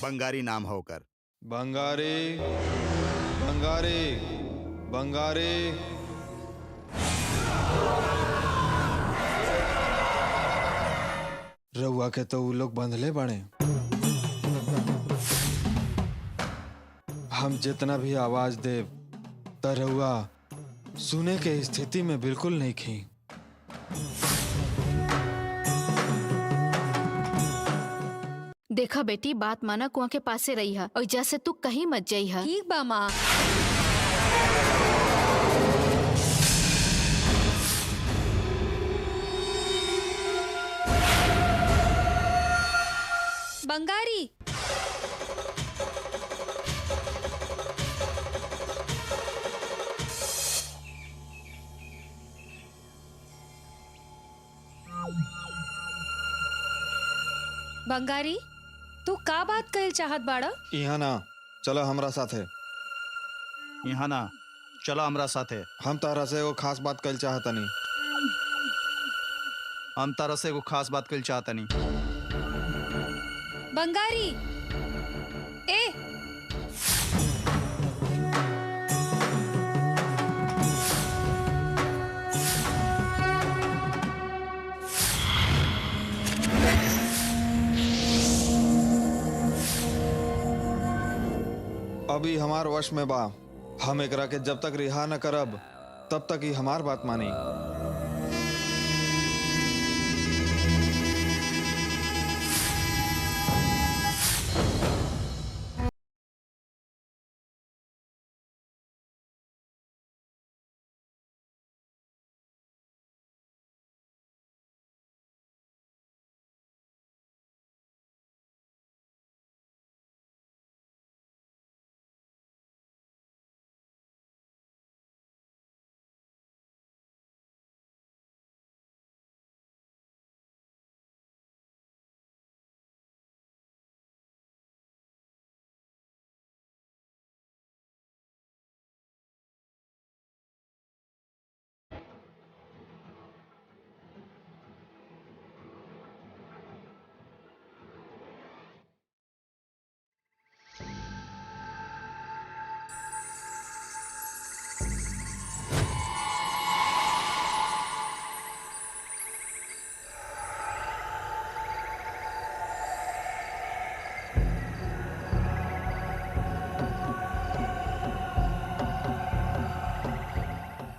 बंगारी नाम होकर। बंगारी बंगारी बंगारी। रउआ के तो उ लोग बंधले बने। हम जितना भी आवाज दे त रउआ सुने के स्थिति में बिल्कुल नहीं खी। देखा बेटी, बात माना, कुआं के पासे रही है और जैसे तू कहीं मत जाई है। ठीक बा माँ। बंगारी बंगारी, तू का बात कहल चाहत बाड़ा? यहाँ ना चलो हमरा साथे। यहाँ ना चलो हमरा साथे। हम तारा से एगो खास बात कहल चाहतनी। हम तारा से एगो खास बात कहल चाहतनी। बंगारी ए अभी हमार वश में बा। हम एकरा के जब तक रिहा न करब तब तक ही हमार बात मानी।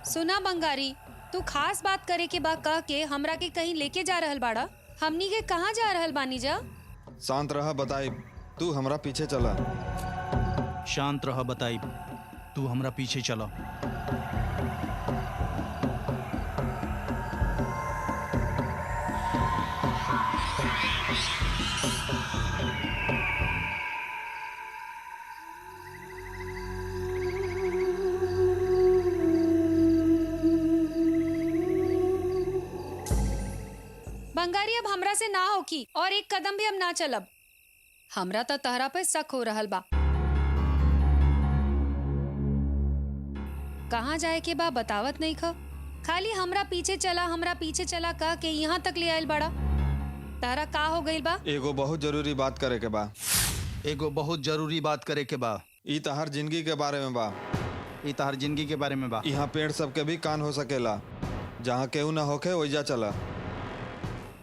सुना बंगारी, तू खास बात करे के बा कह के हमरा के कहीं लेके जा रहल बाड़ा। हमनी के कहाँ जा रहल बानी जा? शांत रहा बताई, तू हमरा पीछे चला। शांत रह बताई, तू हमरा पीछे चला। बंगारी, अब हमरा से ना होकी और एक कदम भी हम ना चलब। हमरा तो तहरा पे शक हो रहल बा। कहाँ जाए के बा बतावत नहीं ख। खाली हमरा पीछे चला कह के यहाँ तक ले आयल बड़ा। तहरा का हो गइल बा? एगो बहुत जरूरी बात करे के बा। एगो बहुत जरूरी बात करे के बा। ई तहार जिंदगी के बारे में बा। ई तहार जिंदगी के बारे में बा। यहाँ पेड़ सबके भी कान हो सकेला। जहाँ केहू ना होके ओइजा चला।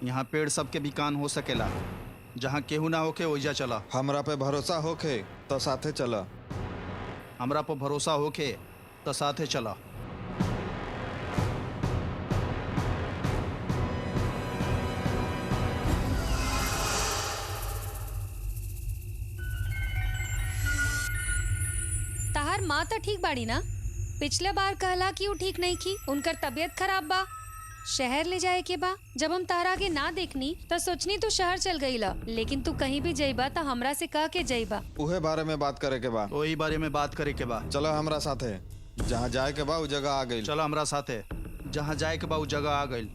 यहाँ पेड़ सबके भी कान हो सकेला। जहाँ केहू ना होके ओइजा चला। हमरा पे भरोसा होके तो साथे चला। हमरा पे भरोसा होके तो साथे चला। तहार माँ तो ठीक बाड़ी ना? पिछले बार कहला कि वो ठीक नहीं की, उनकर तबीयत खराब बा, शहर ले जाए के बा। जब हम तारा के ना देखनी तो सोचनी तू शहर चल गई ला, लेकिन तू कहीं भी जाइबा तो हमरा से कह के जाइबा। उहे बारे में बात करे के बा। वही बारे में बात करे के बा। चलो हमरा साथे। जहाँ जाए के बा उ जगह आ गई। चलो हमरा साथे। जहाँ जाए के बा उ जगह आ गई।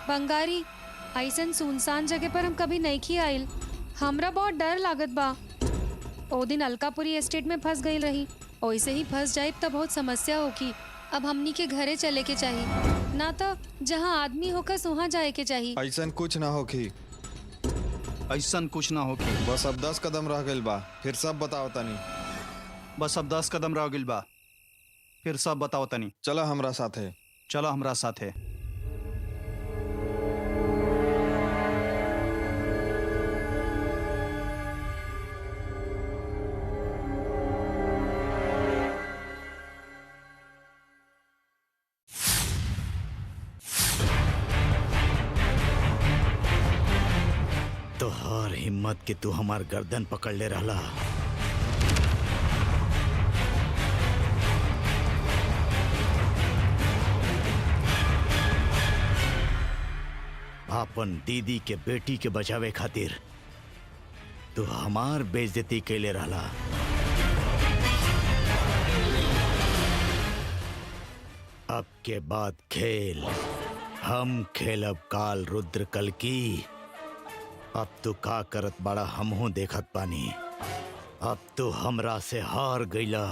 बंगारी, ऐसन सुनसान जगह पर हम कभी नहीं खी आइल। हमरा बहुत डर लागत बा। ओ दिन अलकापुरी एस्टेट में फंस गई रही। वैसे ही फंस जाए तो बहुत समस्या होगी। अब हमनी के घरे चले के चाहिए, ना तो जहाँ आदमी होकर वहाँ जाए के चाहिए। ऐसन कुछ ना होखी, ऐसन कुछ ना होके। बस अब 10 कदम रह गइल बा, फिर सब बताओ तनी। बस अब 10 कदम रह गइल बा, फिर सब बताओ तनी। चला हमरा साथे। चलो हमरा साथे। तोहार हिम्मत के तू हमार गर्दन पकड़ ले रहला। आपन दीदी के बेटी के बचावे खातिर तू हमार बेइज्जती कैले रहला। अब के बाद खेल हम खेलब काल रुद्र कल की। अब तू का करत बड़ा हमहू देखत पानी। अब तू हमरा से हार गईला।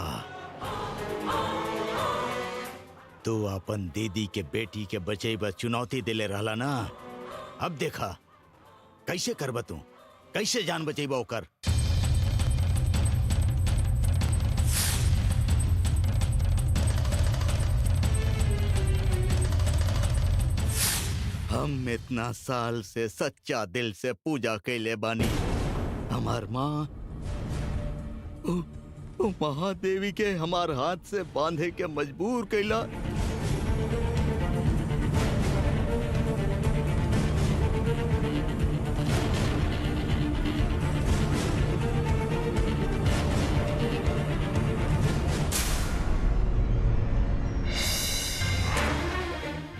तू अपन दीदी के बेटी के बचेबा चुनौती दिले रहला ना। अब देखा कैसे करबा तू, कैसे जान बचेबा ओकर। हम इतना साल से सच्चा दिल से पूजा कैले बानी। हमार माँ ओ महादेवी के हमार हाथ से बांधे के मजबूर कैला।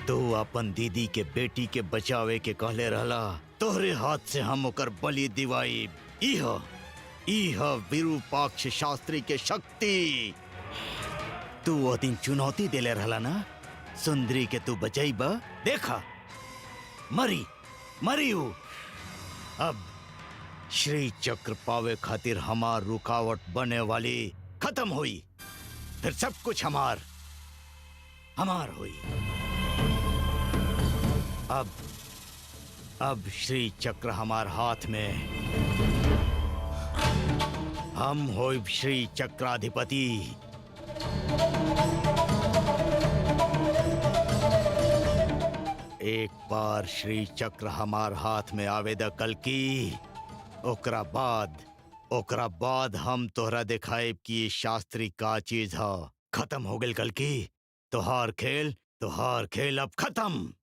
तो अपन दीदी के बेटी के बचावे के कहले रहला। तोहरे हाथ से हम ओकर बलि दिवाई। इह विरूपाक्ष शास्त्री के शक्ति। तू वो दिन चुनौती देले रहला ना, सुंदरी के तू बचाईबा। देखा मरी हूँ। अब श्री चक्र पावे खातिर हमार रुकावट बने वाली खत्म हुई। फिर सब कुछ हमार हुई। अब श्री चक्र हमार हाथ में। हम होइब श्री चक्राधिपति। एक बार श्री चक्र हमार हाथ में आवेदा कल की, ओकरा बाद हम तोहरा दिखाएब कि शास्त्री का चीज है। खत्म हो गई कल की। तोहार खेल अब खत्म।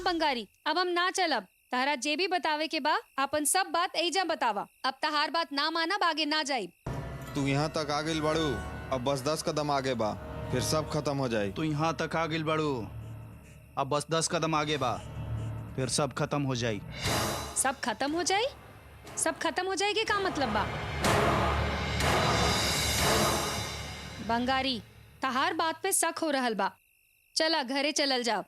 बंगारी, अब हम ना चलब। तारा जे भी बतावे के बा अपन सब बात एजा बतावा। अब तहार बात ना माना आगे ना जाई। तू यहाँ तक आ गइल बाड़ू, अब बस 10 कदम आगे बा, फिर सब खत्म हो जाए। तू यहाँ तक आ गइल बाड़ू, अब बस 10 कदम आगे बा, फिर सब खत्म हो जाई। सब खत्म हो जाई? सब खत्म हो जाएगी का मतलब बा? बंगारी, तहार बात पे शक हो रहल बा। चला घरे चलल जाओ।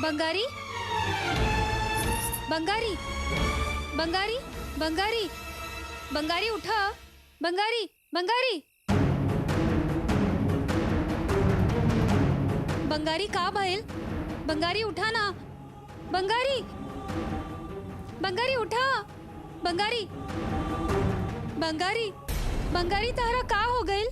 बंगारी, बंगारी, बंगारी, बंगारी, बंगारी उठा। बंगारी, बंगारी, बंगारी का भइल? बंगारी उठा ना। बंगारी, बंगारी उठा। बंगारी, बंगारी, बंगारी तारा का हो गइल?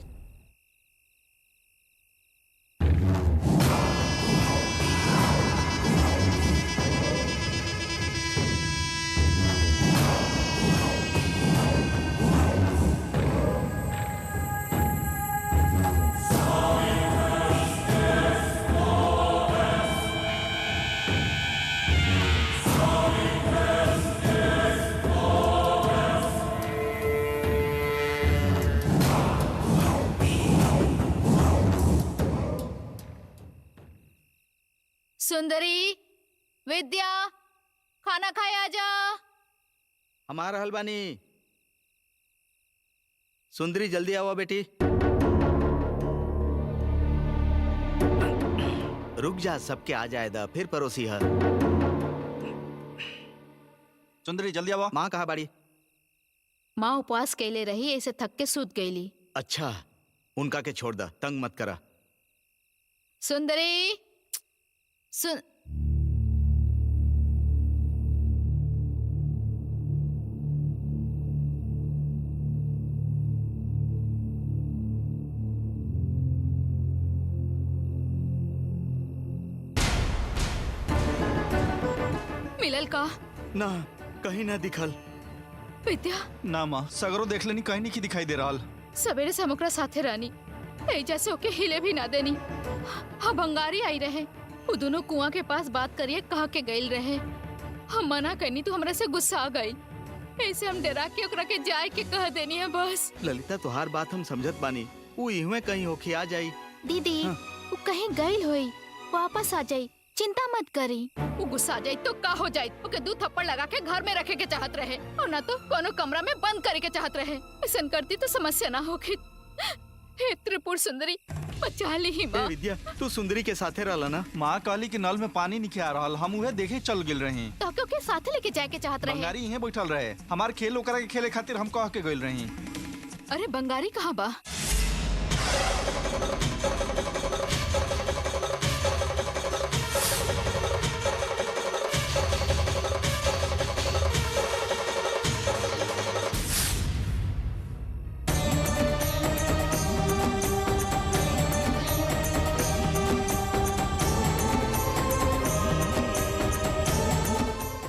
सुंदरी, विद्या, खाना खाए आजा। हमारा हलवानी। सुंदरी जल्दी आओ बेटी। रुक जा, सबके आ जाएगा फिर परोसी है। सुंदरी जल्दी आवा। माँ कहाँ बाड़ी? माँ उपवास कैले रही, ऐसे थक के सूत गईली। अच्छा, उनका के छोड़ दा, तंग मत करा। सुंदरी, सुन मिलल का? ना, कहीं ना दिखल। विद्या, ना माँ, सगरो देख लेनी, कहीं नहीं की दिखाई दे रहा। सवेरे से हम ओकरा साथे रानी ऐजा से ओके हिले भी ना देनी। हाँ, भंगारी आई रहे, वो दोनों कुआं के पास बात करिए कहा के गईल रहे। हम मना करनी तो हमरा से गुस्सा आ गई, ऐसे हम डरा के ओकरा के जाए के कह देनी है बस। ललिता, तुहार बात हम समझत बानी, वो इहवे कहीं होके आ जाई। दीदी, वो कहीं गईल होई, वापस आ जाई, चिंता मत करी। वो गुस्सा आ जाई तो का हो जाई, ओके 2 थप्पड़ लगा के घर में रखे के चाहत रहे, और ना तो कोनो कमरा में बंद करे के चाहत रहे। ऐसा करती तो समस्या ना होगी। हे त्रिपुर सुंदरी, बचा ली ही ए माँ। विद्या, तू सुंदरी के साथे रहला ना? माँ काली के नल में पानी नहीं आ रहा, हम उहे देखे चल गिल रही। तो के साथ लेके जाए के चाहत रहे। बंगारी यहीं बैठल रहे, हमार खेल ओकरा के खेले खातिर हम कह के गइल रही। अरे बंगारी कहाँ बा?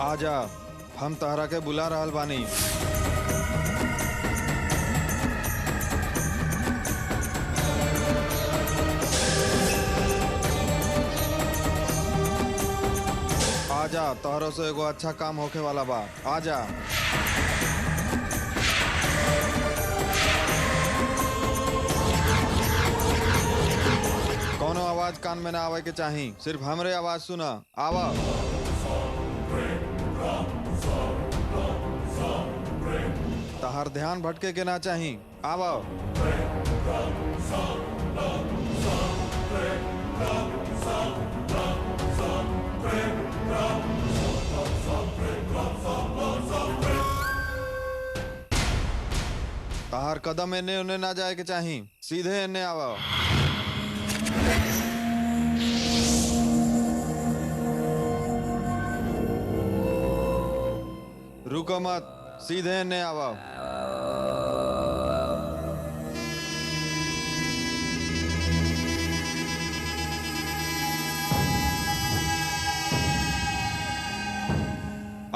आजा, हम तहरा के बुला रहल बानी। आजा, तहरो से एगो अच्छा काम होके वाला बा। आजा। कोनो आवाज कान में ना आवे के चाही, सिर्फ हमरे आवाज सुना। आवा। तहार ध्यान भटके के ना चाही। आवा। तहार कदम एने ओने ना जाए के चाही, सीधे एने आवा। रुको मत, सीधे एने आवा।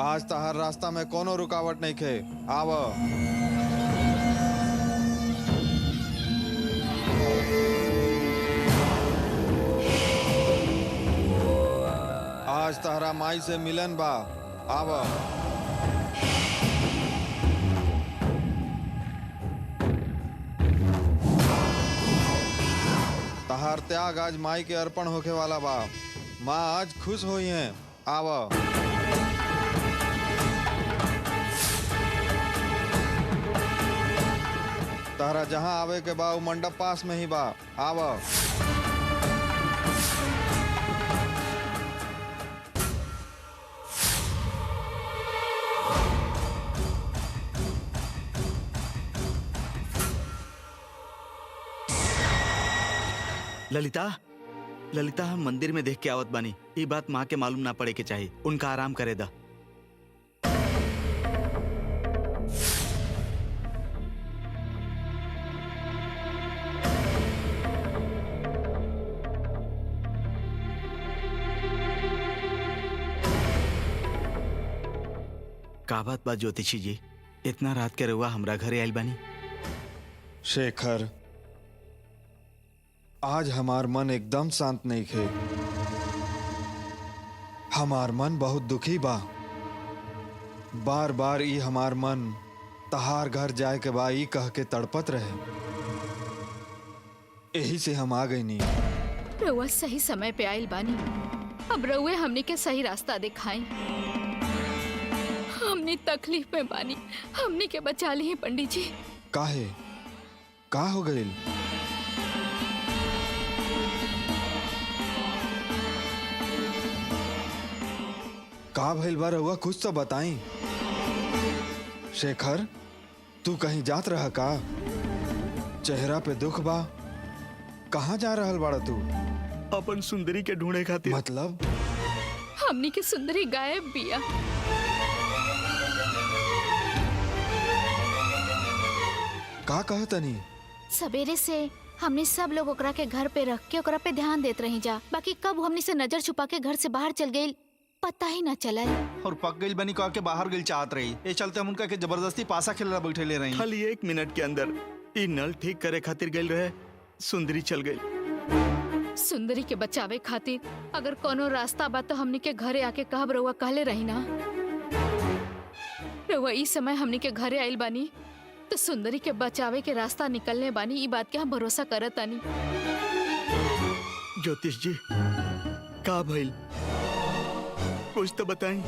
आज तहार रास्ता में कोनो रुकावट नहीं खे। आवा। आज तहरा माई से मिलन बा। आवा। तहार त्याग आज माई के अर्पण होके वाला बा। माँ आज खुश हुई हैं। आवा। तहरा जहाँ आवे के बा, उ मंडप पास में ही बा। आवा। ललिता, ललिता हम मंदिर में देख के आवत बानी। ये बात माँ के मालूम ना पड़े के चाहिए। उनका आराम करे दा। का बात बा ज्योतिषी जी, इतना रात के रहुआ हमरा घरे आइल बानी? शेखर, आज हमार मन एकदम शांत नहीं खे। हमार मन बहुत दुखी बा। बार बार ई हमार मन तहार घर जाए के बा ई कह के तड़पत रहे। यही से हम आ गई नहीं। रउआ सही समय पे आइल बानी। अब रउए हमनी के सही रास्ता दिखाई। हमनी तकलीफ में बानी, हमनी के बचा ली पंडित जी। काहे? का हो गई? का भइल बा रउआ, कुछ तो बताई। शेखर, तू कहीं जात रहा का? चेहरा पे दुख बा। कहाँ जा रहल बाड़ा तू? अपन सुंदरी के ढूंढे खातिर। मतलब? हमनी के सुंदरी गायब बिया। का कहतनी? सवेरे से हमने सब लोग ओकरा के घर पे रख के ओकरा पे ध्यान देत रही जा। बाकी कब हमनी से नजर छुपा के घर से बाहर चल गई पता ही ना चलल। और पक गई बनी कह के बाहर गई चाहत रही। ये चलते हम उनका के जबरदस्ती पासा खेलना बैठे ले रही। खाली 1 मिनट के अंदर ई नल ठीक करे खातिर गई रहे, सुंदरी चल गई। सुंदरी के बचावे खातिर अगर कोनो रास्ता बा तो हमनी के घरे आके कहब रउआ कहले रही ना। रउआ इस समय हमनी के घरे आइल बानी तो सुंदरी के बचावे के रास्ता निकलने बानी। ई बात के हम भरोसा करत तानी। ज्योतिष जी, का भइल? कुछ तो बताई।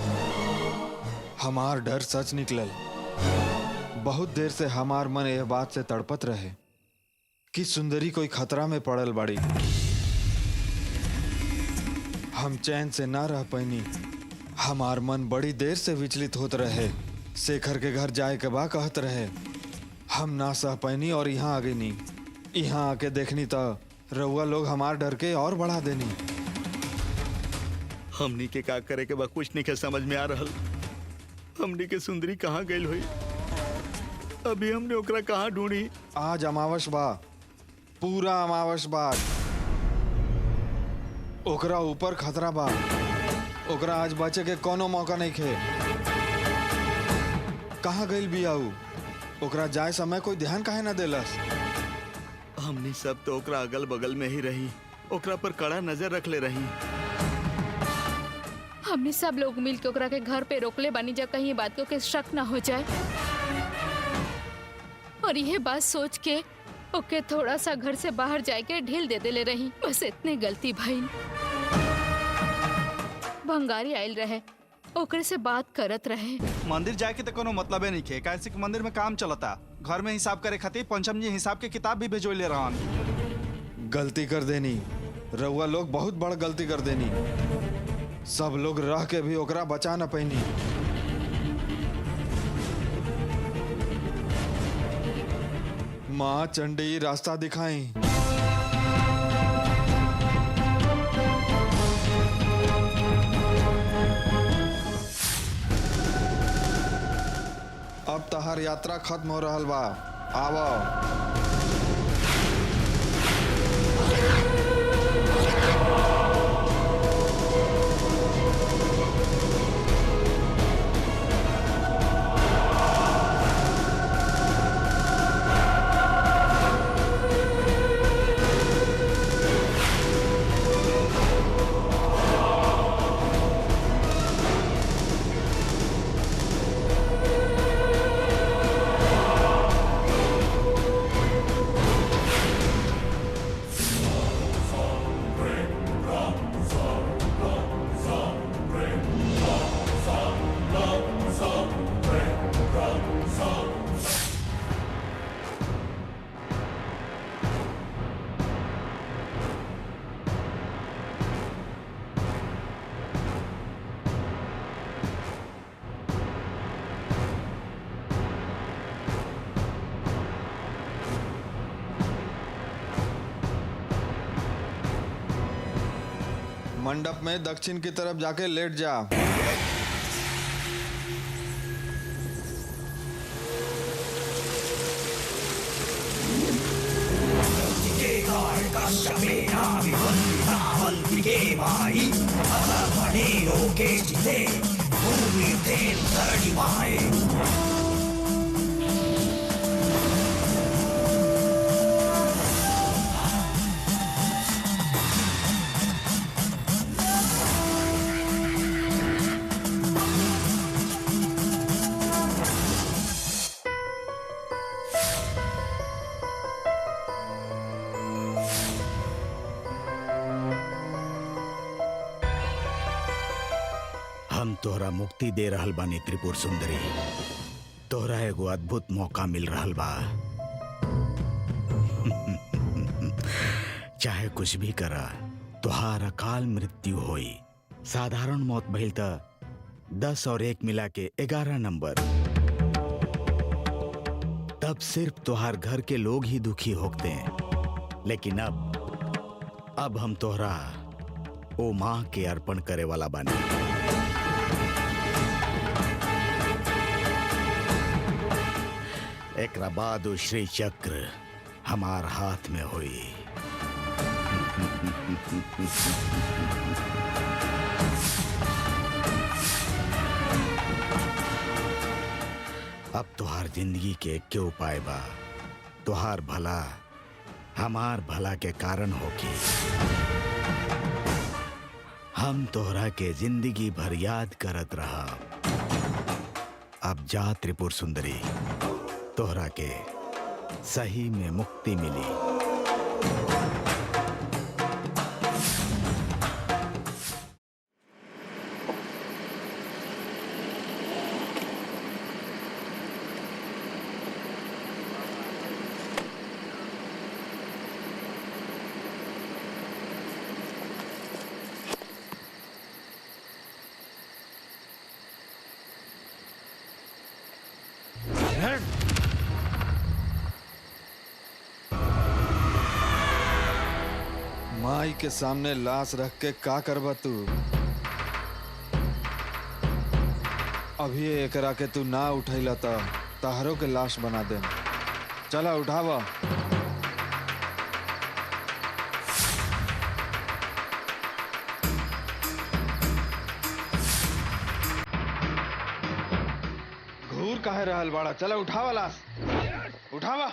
हमार डर सच निकलल। बहुत देर से हमार मन यह बात से तड़पत रहे कि सुंदरी कोई खतरा में पड़ल बाड़ी। हम चैन से ना रह पैनी। हमार मन बड़ी देर से विचलित होत रहे। शेखर के घर जाए के बा कहत रहे। हम ना सह पैनी और यहाँ आ गई नी। यहाँ आके देखनी तो रउआ लोग हमार डर के और बढ़ा देनी। हमनी के का करे के बा कुछ नहीं के समझ में आ रहल। हमनी के सुंदरी कहाँ गई हुई? अभी हमने ओकरा कहाँ ढूंढी? आज अमावस बा, पूरा अमावस बा। ओकरा ऊपर खतरा बा। ओकरा आज बचे के कोनो मौका नहीं खे। कहाँ गइल बियाऊ? ओकरा जाए समय कोई ध्यान काहे ना देलस? हमनी सब तो ओकरा अगल बगल में ही रही, ओकरा पर कड़ा नजर रख ले रही। हमने सब लोग मिल के ओकरा के घर पे रोकले बानी जा कहीं बात को के शक ना हो जाए। और यह बात सोच के ओके थोड़ा सा घर से बाहर जाए के ढील दे देले रही। बस इतने गलती भइल। भंगारी आयल रहे, ओकरे से बात करत रहे। मंदिर जाए के तो कोनो मतलब नहीं खे। कैसे कि मंदिर में काम चलता। घर में हिसाब करे खातिर पंचम जी हिसाब के किताब भी भेजो ले रहन। गलती कर देनी। रउआ लोग बहुत बड़ गलती कर देनी। सब लोग रह के भी ओकरा बचा न पैनी। माँ चंडी रास्ता दिखाई। अब तहार यात्रा खत्म हो रहल बा। आवो। मंडप में दक्षिण की तरफ जाके लेट जा। हम तोहरा मुक्ति दे रहल बानी त्रिपुर सुंदरी। तोहरा एगो अद्भुत मौका मिल रहल बा। चाहे कुछ भी करा, तोहार अकाल मृत्यु होई। साधारण मौत भइल त 10 और 1 मिला के 11 नंबर। तब सिर्फ तोहार घर के लोग ही दुखी होते हैं। लेकिन अब हम तोहरा ओ माँ के अर्पण करे वाला बानी। एकरा बाद उ श्री चक्र हमार हाथ में हुई। अब तुहार जिंदगी के क्यों उपाय बा? तुहार भला हमार भला के कारण होगी। हम तोहरा के जिंदगी भर याद करत रहा। अब जा त्रिपुर सुंदरी, तोहरा के सही में मुक्ति मिली। माई के सामने लाश रख के का करबा तू? अभी एकरा के तू ना उठैला त तहरो के लाश बना दे। चला उठावा। घूर काहे रहल बाड़ा? चला उठावा लाश, उठावा।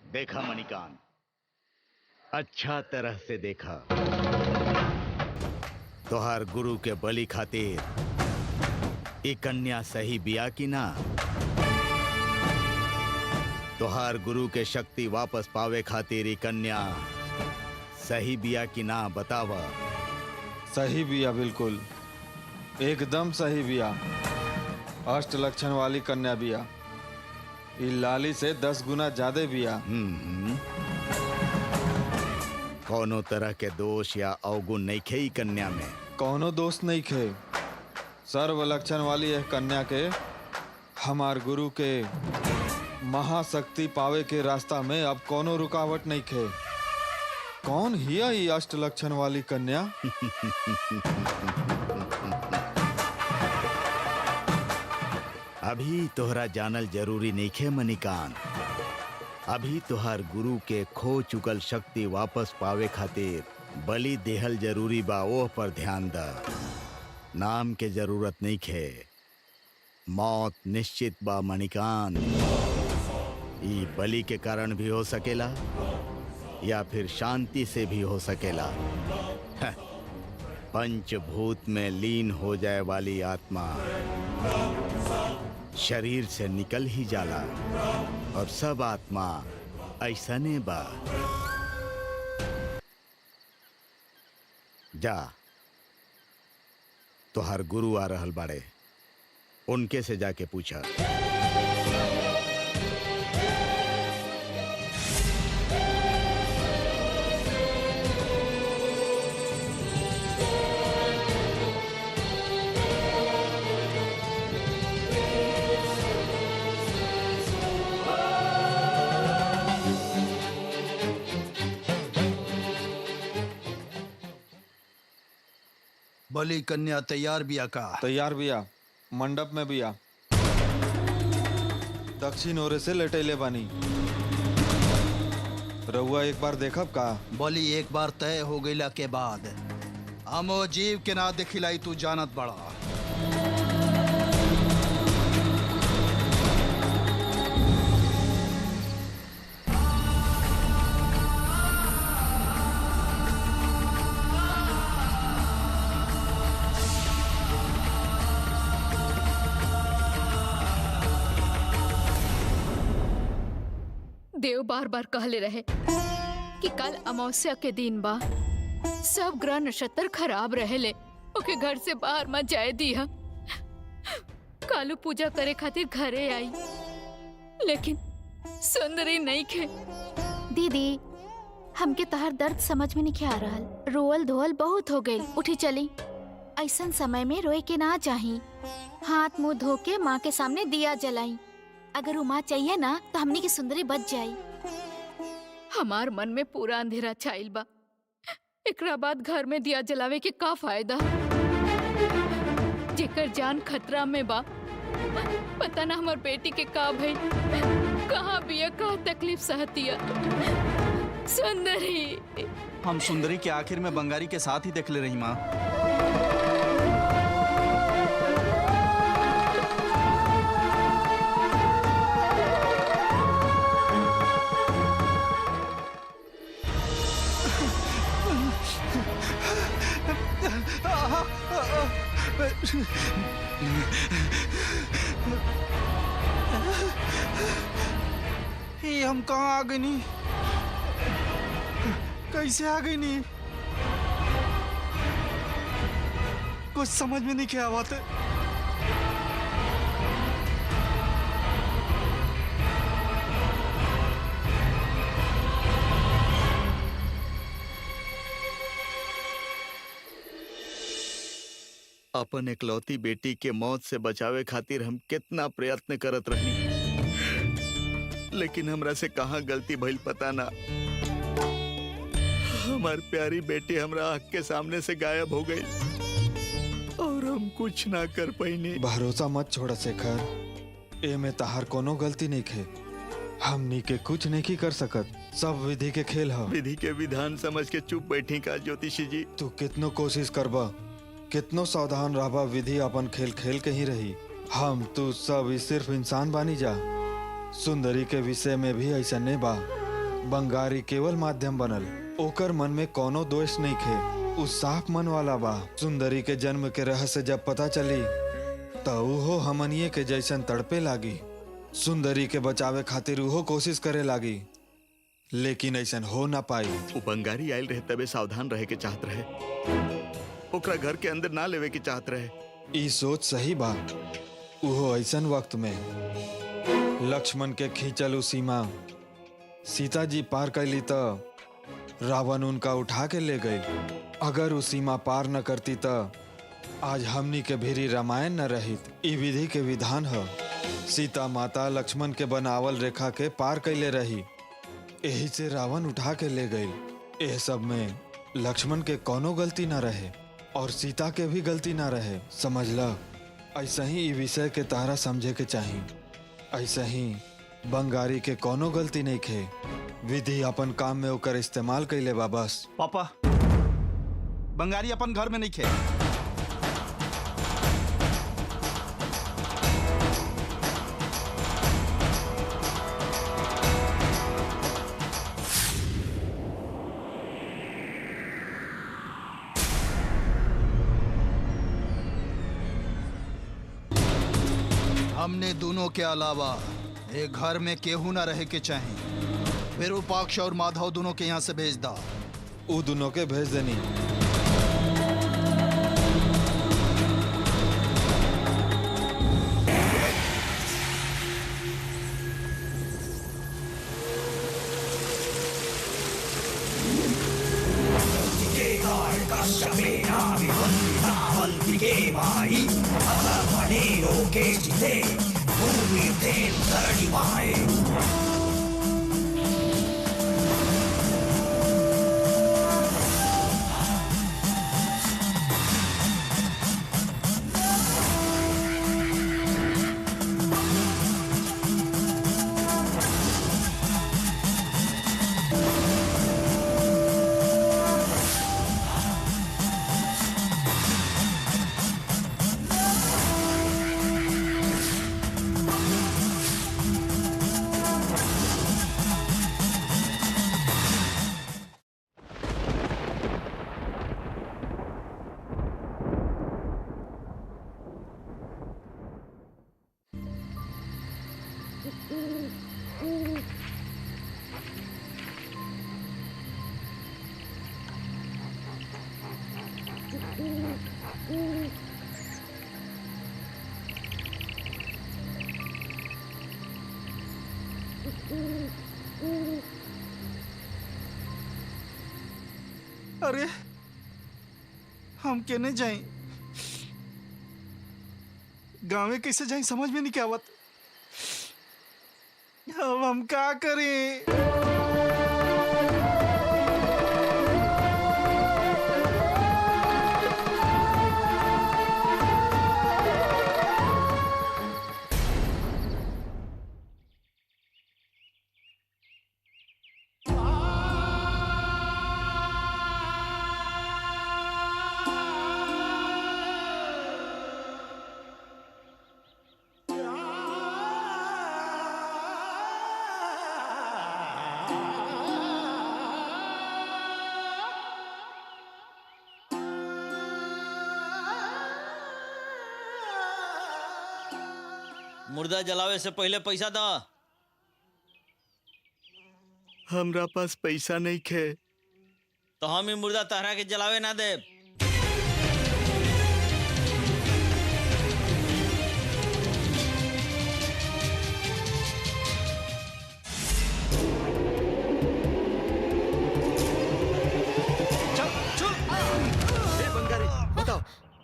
देखा मणिकांत, अच्छा तरह से देखा। तोहार गुरु के बलि खातिर ई कन्या सही बिया की ना? तोहार गुरु के शक्ति वापस पावे खातिर ई कन्या सही बिया की ना? बतावा। सही बिया, बिल्कुल एकदम सही बिया। अष्ट लक्षण वाली कन्या बिया। ई लाली से 10 गुना ज्यादा बिया। कौनो तरह के दोष या अवगुण नहीं खे ई कन्या में? कौनो दोष नहीं खे। सर्व लक्षण वाली यह कन्या के हमार गुरु के महाशक्ति पावे के रास्ता में अब कौनो रुकावट नहीं खे। कौन हिया ई अष्ट लक्षण वाली कन्या? अभी तोहरा जानल जरूरी नइखे मणिकांत। अभी तोहार गुरु के खो चुकल शक्ति वापस पावे खातिर बलि देहल जरूरी बा, ओह पर ध्यान द। नाम के जरूरत नइखे, मौत निश्चित बा मणिकांत। ई बलि के कारण भी हो सकेला या फिर शांति से भी हो सकेला। पंचभूत में लीन हो जाए वाली आत्मा शरीर से निकल ही जाला और सब आत्मा ऐसने बा। जा, तोहार गुरु आ रहल बाड़े, उनके से जाके पूछा। बलि कन्या तैयार बिया का? तैयार बिया, मंडप में बिया। दक्षिण ओरे से लेटैले बानी। रउआ एक बार देखब का? बलि एक बार तय हो गईला के बाद हमो जीव के ना देखिलाई तू जानत बड़ा। देव बार बार कहले रहे कि कल अमावस्या के दिन बा, सब ग्रह नक्षत्र खराब रहेले, ओके घर से बाहर मत जाए दिया। कालू पूजा करे खातिर घरे आई, लेकिन सुंदरी नहीं खे। दीदी, हमके तहर दर्द समझ में नहीं आ रहा। रोअल धोअल बहुत हो गई, उठी चली। ऐसन समय में रोए के ना चाही। हाथ मुंह धो के माँ के सामने दिया जलाई। अगर वो माँ चाहिए ना तो हमनी की सुंदरी बच जाई। हमार मन में पूरा अंधेरा छाइल बा। एकरा बाद घर में दिया जलावे के का फायदा? जेकर जान खतरा में बा, पता ना हमार बेटी के का भई, कहाँ बिया, का तकलीफ सहतिया। सुंदरी, हम सुंदरी के आखिर में बंगारी के साथ ही देख ले रही माँ। ये हम कहाँ आ गए नी? कैसे आ गई नी? कुछ समझ में नहीं क्या बात है। अपन एकलौती बेटी के मौत से बचावे खातिर हम कितना प्रयत्न करत रहनी, लेकिन हमरा से कहाँ गलती भइल पता ना। हमार प्यारी बेटी हमरा आँख के सामने से गायब हो गई और हम कुछ ना कर पाईनी। भरोसा मत छोड़ा शेखर, ए में तहार कोनो गलती नहीं खे। हमनी के कुछ नहीं की कर सकत, सब विधि के खेल है। विधि के विधान समझ के चुप बैठी का ज्योतिषी जी? तू कितनो कोशिश करबा, कितनो सावधान रहबा, विधि अपन खेल खेल के ही रही। हम तू सब ही सिर्फ इंसान बानी जा। सुंदरी के विषय में भी ऐसा नहीं बा। बंगारी केवल माध्यम बनल, ओकर मन में कोनो दोष नहीं खे। उस साफ मन वाला बा। सुंदरी के जन्म के रहस्य जब पता चली तो उहो हमनिये के जैसन तड़पे लागी। सुंदरी के बचावे खातिर उहो कोशिश करे लागी, लेकिन ऐसा हो ना पाई। वो बंगारी आयल रहे तबे सावधान रहे के चाहत रहे, ओकरा घर के अंदर ना लेवे के चाहत रहे। ई सोच सही बा। उहो ऐसन वक्त में लक्ष्मण के खींचल सीमा सीता जी पार कैली तो रावण उनका उठा के ले गई। अगर उस सीमा पार न करती तो आज हमनी के भीरी रामायण न रहित। ई विधि के विधान है। सीता माता लक्ष्मण के बनावल रेखा के पार कैले रही, यही से रावण उठा के ले गई। यह सब में लक्ष्मण के कोनो गलती न रहे और सीता के भी गलती न रहे। समझला, ऐसा ही ई विषय के तारा समझे के चाही। ऐसा ही बंगारी के कोनो गलती नहीं खे, विधि अपन काम में ओकर इस्तेमाल कैले बा बस। पापा, बंगारी अपन घर में नहीं खे। हमने दोनों के अलावा एक घर में केहू ना रहे के चाहिए। विरूपाक्ष और माधव दोनों के यहाँ से भेज दा। उ दोनों के भेज देनी। अरे हम केने जाए, गाँव में कैसे जाए समझ में नहीं क्या आवत। अब हम क्या करें? मुर्दा जलावे से पहले पैसा दा। हमरा पास पैसा नहीं खे। तो हम ही मुर्दा तहरा के जलावे ना दे।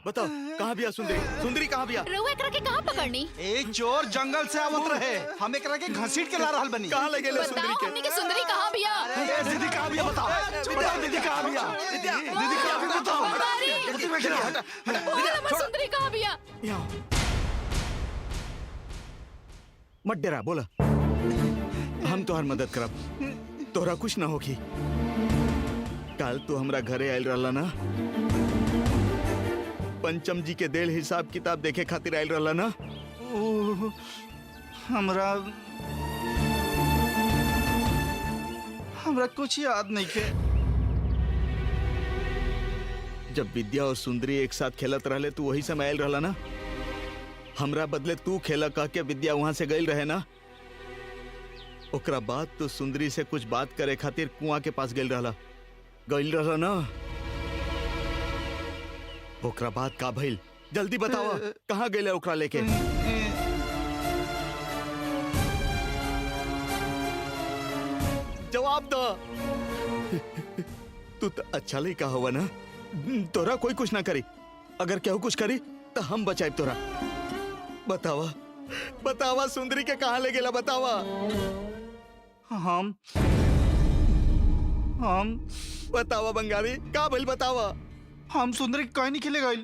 बताओ कहाँ बिया सुंदरी? सुंदरी कहाँ बिया? रउआ एकरा के कहाँ पकड़नी? एक चोर जंगल से आवत रहे, हम एकरा के घसीट के ला रहल बनी। कहाँ ले गेले सुंदरी बताओ के? हमनी के सुंदरी कहाँ बिया? दीदी कहाँ बिया बताओ? बताओ दीदी कहाँ बिया? दीदी कहाँ बिया बताओ? बंगारी! बोल हमर सुंदरी कहाँ बिया? यहाँ मत डरा, बोला हम तोहर मदद करब, तोहरा कुछ ना होगी। कल तू हमरा घरे आयल रहला ना, पंचम जी के देल हिसाब किताब देखे खातिर आयल रहला ना। हमरा कुछ याद नहीं के। जब विद्या और सुंदरी एक साथ खेलत रहले तू वही समय आयल रहला ना। हमरा बदले तू खेला कह के विद्या वहां से गई रहे ना। ओकरा बाद तो सुंदरी से कुछ बात करे खातिर कुआं के पास गई रहला ना। ओकरा बाद का भइल? जल्दी बतावा, कहाँ गए ओकरा लेके? जवाब दो। तू तो अच्छा लड़का हुआ ना, तोरा कोई कुछ ना करी। अगर केहू कुछ करी तो हम बचाए तोरा। बतावा बतावा सुंदरी के कहाँ ले गेला? बतावा। हम बतावा बंगारी, का भइल बतावा। हम सुंदरी कहीं नहीं खेले गए।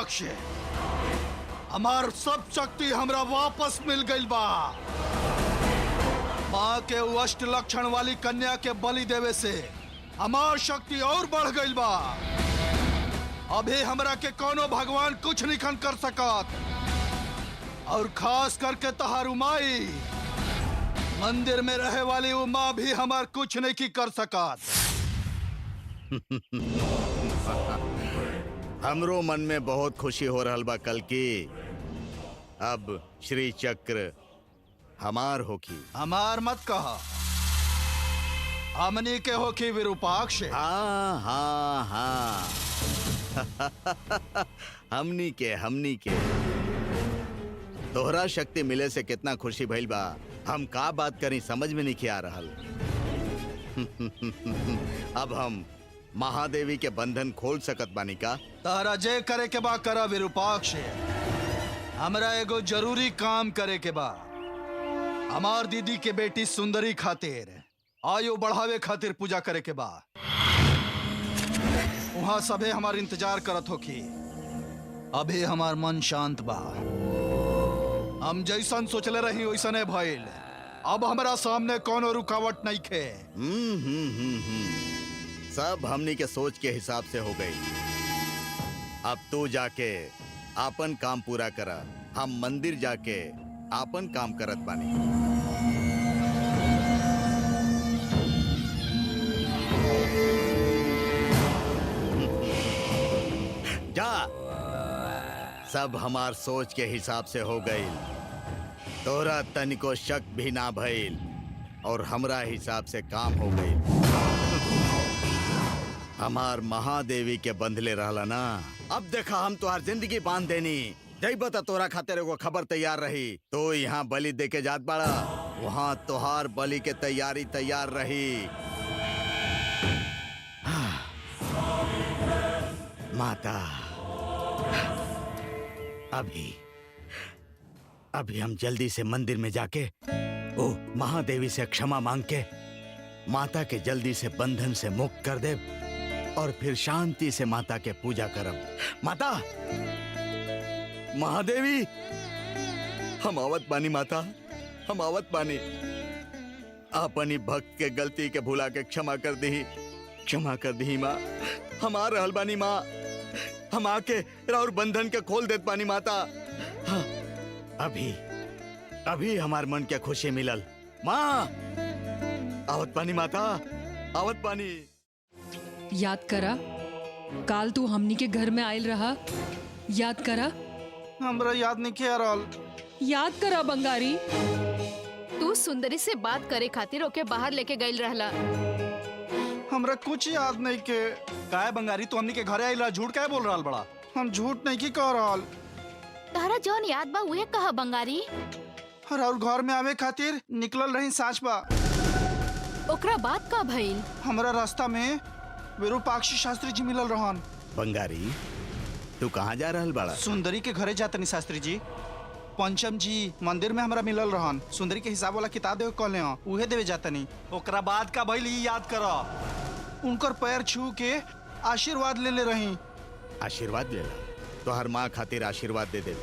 विरूपाक्ष, हमार सब शक्ति हमरा वापस मिल गई बा। माँ के वो अष्ट लक्षण वाली कन्या के बलि देवे से हमार शक्ति और बढ़ गई बा। अभी हमरा के कोनो भगवान कुछ नहीं कर सकत, और खास करके तहारू माई मंदिर में रहे वाली वो माँ भी हमार कुछ नहीं की कर सकत। हमरो मन में बहुत खुशी हो रहल बा कल की। अब श्री चक्र हमार होखी। हमार मत कहा, हमनी के होखी विरूपाक्ष। हाँ हाँ हाँ हमनी के तोहरा शक्ति मिले से कितना खुशी भइल बा। हम का बात करी समझ में नहीं आ रहल। अब हम महादेवी के बंधन खोल सकत बानी का? तारा जे करे के बा करा विरूपाक्ष। हमरा एगो जरूरी काम करे के बा। हमार दीदी के बेटी सुंदरी खातिर आयु बढ़ावे खातिर पूजा करे के बा। वहाँ सबे हमार इंतजार करत होखी। अभी हमार मन शांत बा। हम जैसन सोचले रही वैसने भइल। अब हमरा सामने कोनो रुकावट नहीं खे। सब हमनी के सोच के हिसाब से हो गई। अब तू जाके आपन काम पूरा करा। हम मंदिर जाके आपन काम करत बानी। जा, सब हमार सोच के हिसाब से हो गई। तोरा तनिको शक भी ना भइल और हमरा हिसाब से काम हो गई। हमार महादेवी के बंधले रहला ना। अब देखा हम तुहार जिंदगी बांध देनी। जई बता तोरा खातिर एगो खबर तैयार रही। तो यहाँ बलि देके जात बाड़ा, वहाँ तोहार बलि के तैयारी तैयार रही। माता, अभी हम जल्दी से मंदिर में जाके ओ महादेवी से क्षमा मांग के माता के जल्दी से बंधन से मुक्त कर दे और फिर शांति से माता के पूजा करब। माता, महादेवी, हम आवत बानी माता, हम आवत बानी। अपनी भक्त के गलती के भुला के क्षमा कर दी माँ। हम आ रहल बानी माँ। हम आके राउर बंधन के खोल देत बानी माता। हाँ, अभी हमार मन के खुशी मिलल। माँ, आवत बानी माता, आवत बानी। याद करा, काल तू हमनी के घर में आयल रहा। याद करा। हमरा याद नहीं किया रहल। याद करा बंगारी। तू सुंदरी से बात करे खातिर ओके बाहर लेके गइल रहला। हमरा कुछ याद नहीं के। काहे बंगारी, तू हमनी के घरे आइला, झूठ काहे बोल रहल बड़ा? हम झूठ नहीं की कह रहल। तारा जौन याद बा उहे कहा बंगारी। और घर में आवे खातिर निकलल रही साँझ बा। ओकरा बात का भइल? हमरा रास्ता में विरूपाक्ष शास्त्री जी मिलल रहन। बंगारी, तू कहाँ जा रहल बड़ा? सुंदरी के घरे जातनी शास्त्री जी। पंचम जी मंदिर में हमरा मिलल रहन। सुंदरी के हिसाब वाला किताब देवे कहले हैं, उहे देवे जातनी। ओकरा बाद का भइल ई याद करा। उनकर पैर छू के आशीर्वाद ले ले रही। आशीर्वाद ले ला। तो हर माँ खातिर आशीर्वाद दे दे।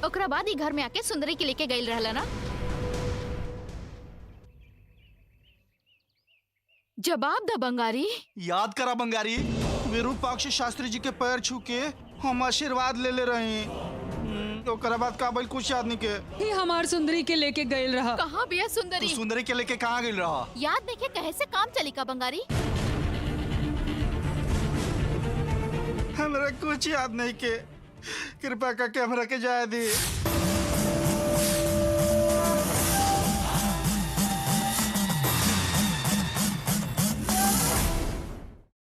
ओकरा बाद ही घर में आके सुंदरी के लेके गइल रहला ना। जवाब द बंगारी। याद करा बंगारी, विरूपाक्ष शास्त्री जी के पैर छू के हम आशीर्वाद ले ले रही। ओकरा बाद का भइल कुछ याद नहीं के। ही हमार सुंदरी के लेके गइल रहा। कहाँ बिया तू सुंदरी? सुंदरी के लेके कहाँ गइल रहा? याद देखे कहे से काम चली का बंगारी। हमरा कुछ याद नहीं के। कृपा करके हमरा के जाए दी।